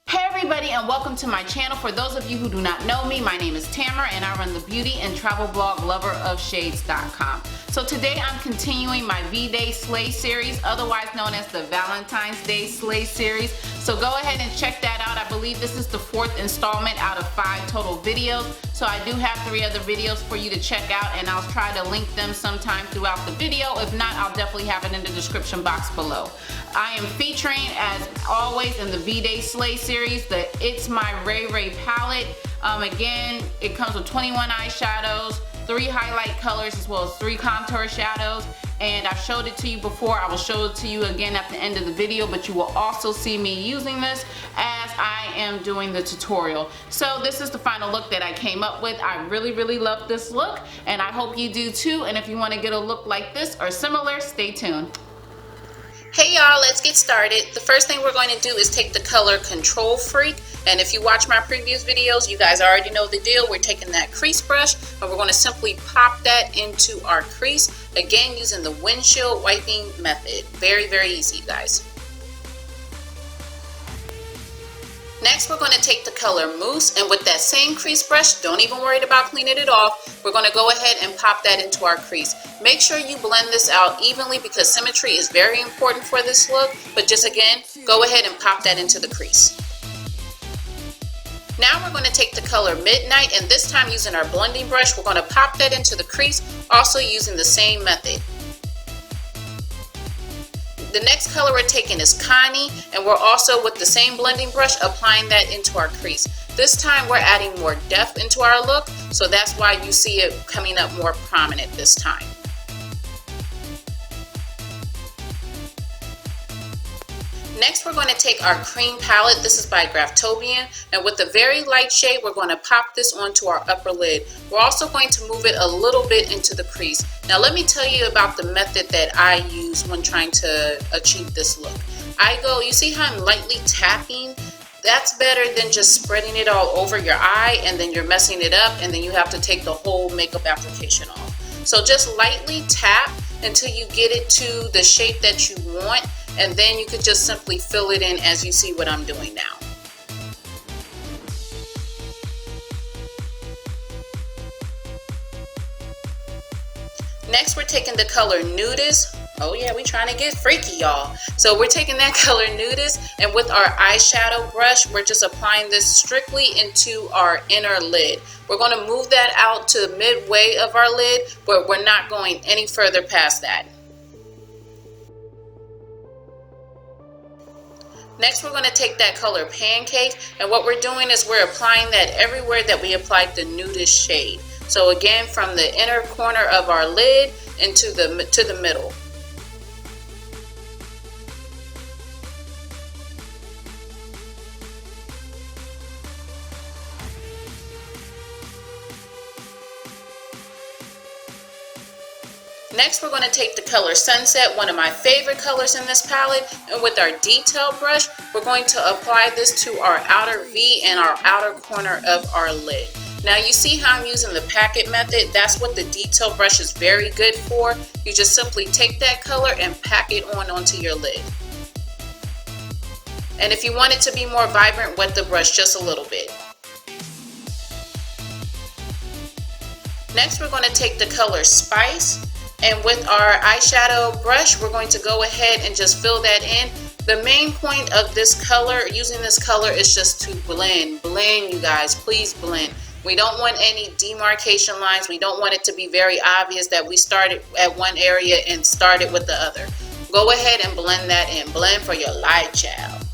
Hey everybody, and welcome to my channel. For those of you who do not know me, my name is Tamara and I run the beauty and travel blog Loverofshades.com. So today I'm continuing my V-Day Slay series, otherwise known as the Valentine's Day Slay series. So go ahead and check that out. I believe this is the 4th installment out of 5 total videos. So I do have 3 other videos for you to check out, and I'll try to link them sometime throughout the video. If not, I'll definitely have it in the description box below. I am featuring, as always, in the V-Day Slay series, the It's My RayeRaye palette. Again, it comes with 21 eyeshadows, 3 highlight colors, as well as 3 contour shadows. And I've showed it to you before. I will show it to you again at the end of the video, but you will also see me using this as I am doing the tutorial. So this is the final look that I came up with. I really love this look, and I hope you do too. And if you want to get a look like this or similar, stay tuned. Hey y'all, let's get started. The first thing we're going to do is take the color Control Freak, and if you watch my previous videos, you guys already know the deal. We're taking that crease brush and we're going to simply pop that into our crease, again using the windshield wiping method. Very easy, you guys. Next, we're going to take the color Mousse, and with that same crease brush, don't even worry about cleaning it off, we're going to go ahead and pop that into our crease. Make sure you blend this out evenly because symmetry is very important for this look, but just again, go ahead and pop that into the crease. Now we're going to take the color Midnight, and this time using our blending brush, we're going to pop that into the crease, also using the same method. The next color we're taking is Connie, and we're also with the same blending brush applying that into our crease. This time we're adding more depth into our look, so that's why you see it coming up more prominent this time. Next, we're going to take our cream palette. This is by Graftobian, and with a very light shade, we're going to pop this onto our upper lid. We're also going to move it a little bit into the crease. Now, let me tell you about the method that I use when trying to achieve this look. You see how I'm lightly tapping? That's better than just spreading it all over your eye and then you're messing it up and then you have to take the whole makeup application off. So just lightly tap until you get it to the shape that you want, and then you could just simply fill it in as you see what I'm doing now. Next, we're taking the color Nudist. Oh yeah, we're trying to get freaky, y'all. So we're taking that color Nudist, and with our eyeshadow brush, we're just applying this strictly into our inner lid. We're going to move that out to midway of our lid, but we're not going any further past that. Next, we're going to take that color Pancake, and what we're doing is we're applying that everywhere that we applied the Nudist shade. So again, from the inner corner of our lid into the middle. Next, we're going to take the color Sunset, one of my favorite colors in this palette, and with our detail brush, we're going to apply this to our outer V and our outer corner of our lid. Now you see how I'm using the packet method? That's what the detail brush is very good for. You just simply take that color and pack it onto your lid. And if you want it to be more vibrant, wet the brush just a little bit. Next, we're going to take the color Spice, and with our eyeshadow brush, we're going to go ahead and just fill that in. The main point of this color, using this color, is just to blend. Blend, you guys, please blend. We don't want any demarcation lines. We don't want it to be very obvious that we started at one area and started with the other. Go ahead and blend that in. Blend for your light, child.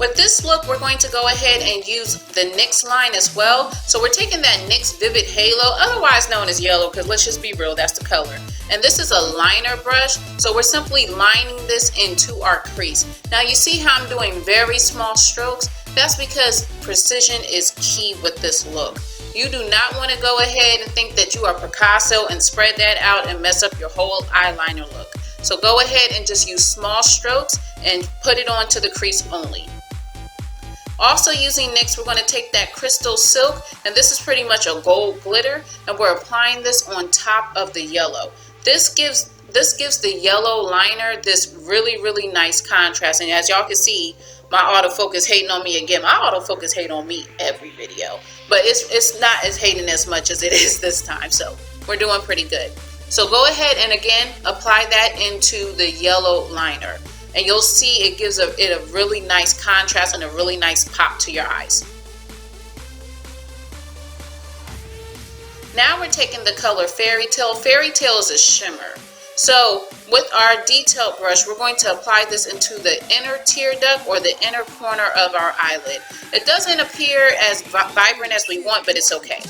With this look, we're going to go ahead and use the NYX line as well. So we're taking that NYX Vivid Halo, otherwise known as yellow, because let's just be real, that's the color. And this is a liner brush, so we're simply lining this into our crease. Now you see how I'm doing very small strokes? That's because precision is key with this look. You do not want to go ahead and think that you are Picasso and spread that out and mess up your whole eyeliner look. So go ahead and just use small strokes and put it onto the crease only. Also using NYX, we're going to take that Crystal Silk, and this is pretty much a gold glitter, and we're applying this on top of the yellow. This gives this gives the yellow liner this really nice contrast. And as y'all can see, my autofocus hating on me again. My autofocus hate on me every video, but it's not as hating as much as it is this time, so we're doing pretty good. So go ahead and again apply that into the yellow liner, and you'll see it gives it a really nice contrast and a really nice pop to your eyes. Now we're taking the color Fairy Tale. Fairy Tale is a shimmer. So with our detail brush, we're going to apply this into the inner tear duct or the inner corner of our eyelid. It doesn't appear as vibrant as we want, but it's okay.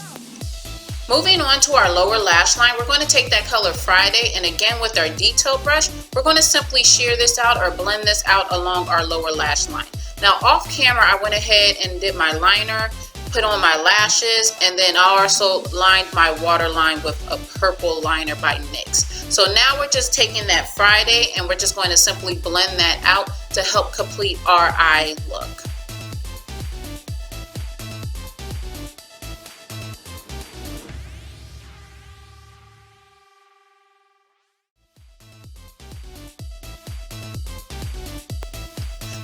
Moving on to our lower lash line, we're going to take that color Friday, and again with our detail brush, we're going to simply shear this out or blend this out along our lower lash line. Now off camera, I went ahead and did my liner, put on my lashes, and then I also lined my waterline with a purple liner by NYX. So now we're just taking that Friday and we're just going to simply blend that out to help complete our eye look.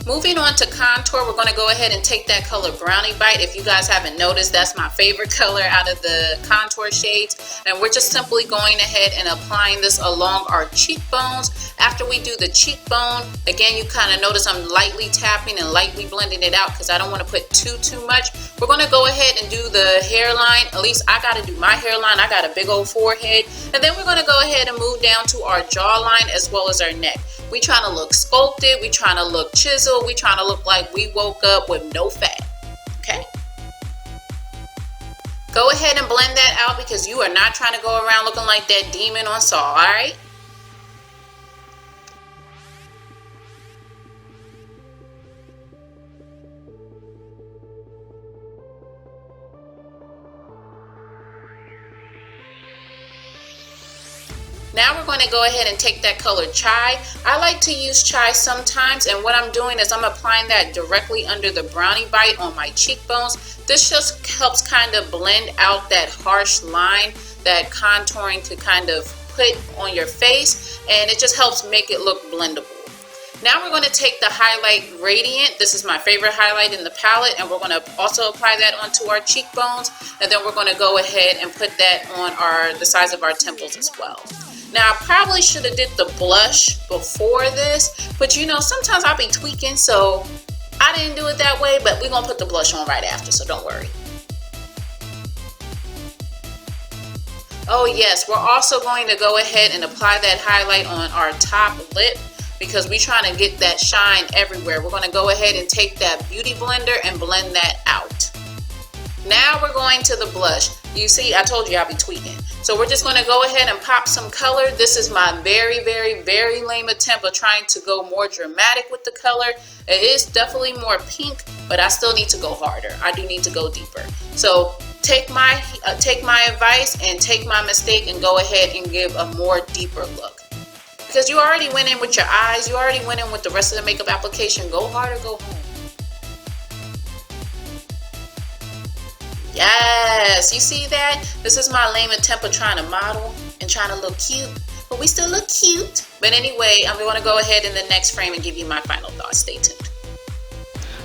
Moving on to contour, we're going to go ahead and take that color Brownie Bite. If you guys haven't noticed, that's my favorite color out of the contour shades. And we're just simply going ahead and applying this along our cheekbones. After we do the cheekbone, again, you kind of notice I'm lightly tapping and lightly blending it out because I don't want to put too much. We're going to go ahead and do the hairline. At least I got to do my hairline. I got a big old forehead. And then we're going to go ahead and move down to our jawline as well as our neck. We trying to look sculpted, we trying to look chiseled, we trying to look like we woke up with no fat, okay? Go ahead and blend that out because you are not trying to go around looking like that demon on Saw, all right? Now we're going to go ahead and take that color Chai. I like to use Chai sometimes, and what I'm doing is I'm applying that directly under the Brownie Bite on my cheekbones. This just helps kind of blend out that harsh line that contouring could kind of put on your face, and it just helps make it look blendable. Now we're going to take the highlight Radiant. This is my favorite highlight in the palette, and we're going to also apply that onto our cheekbones, and then we're going to go ahead and put that on the sides of our temples as well. Now, I probably should have did the blush before this, but you know, sometimes I'll be tweaking, so I didn't do it that way, but we're going to put the blush on right after, so don't worry. Oh yes, we're also going to go ahead and apply that highlight on our top lip because we're trying to get that shine everywhere. We're going to go ahead and take that beauty blender and blend that out. Now we're going to the blush. You see, I told you I'll be tweaking. So we're just going to go ahead and pop some color. This is my very lame attempt of trying to go more dramatic with the color. It is definitely more pink, but I still need to go harder. I do need to go deeper. So take my advice and take my mistake and go ahead and give a more deeper look. Because you already went in with your eyes, you already went in with the rest of the makeup application. Go hard or go home. Yes, you see that? This is my lame attempt of trying to model and trying to look cute, but we still look cute. But anyway, I'm going to go ahead in the next frame and give you my final thoughts. Stay tuned.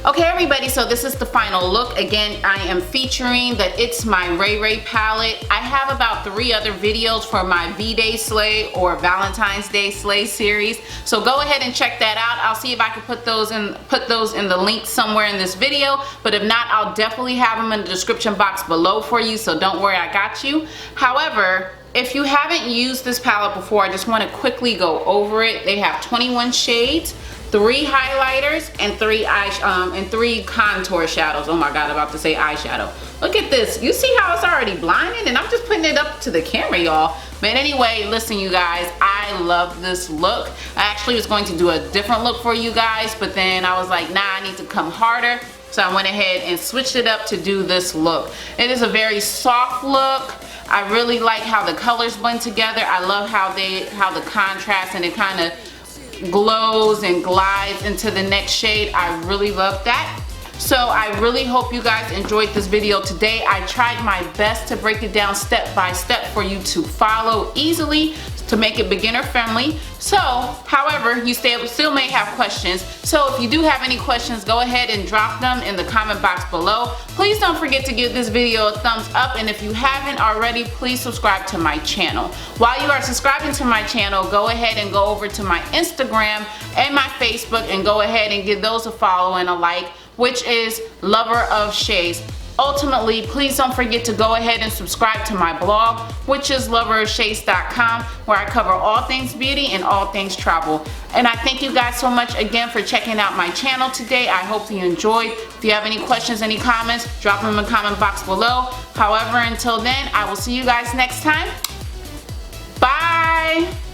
Okay everybody, so this is the final look. Again, I am featuring the It's My RayeRaye palette. I have about 3 other videos for my V-Day Slay or Valentine's Day Slay series. So go ahead and check that out. I'll see if I can put those in the link somewhere in this video. But if not, I'll definitely have them in the description box below for you. So don't worry, I got you. However, if you haven't used this palette before, I just want to quickly go over it. They have 21 shades. 3 highlighters and 3 contour shadows. Oh my god, I'm about to say eyeshadow. Look at this. You see how it's already blinding, and I'm just putting it up to the camera, y'all. But anyway, listen you guys, I love this look. I actually was going to do a different look for you guys, but then I was like, nah, I need to come harder. So I went ahead and switched it up to do this look. It is a very soft look. I really like how the colors blend together. I love how the contrast and it kind of glows and glides into the next shade. I really love that. So I really hope you guys enjoyed this video today. I tried my best to break it down step by step for you to follow easily. to make it beginner friendly. So, however, you still may have questions. So if you do have any questions, go ahead and drop them in the comment box below. Please don't forget to give this video a thumbs up, and if you haven't already, please subscribe to my channel. While you are subscribing to my channel, go ahead and go over to my Instagram and my Facebook and go ahead and give those a follow and a like, which is Loverofshades. Ultimately, please don't forget to go ahead and subscribe to my blog, which is Loverofshades.com, where I cover all things beauty and all things travel. And I thank you guys so much again for checking out my channel today. I hope you enjoyed. If you have any questions, any comments, drop them in the comment box below. However, until then, I will see you guys next time. Bye!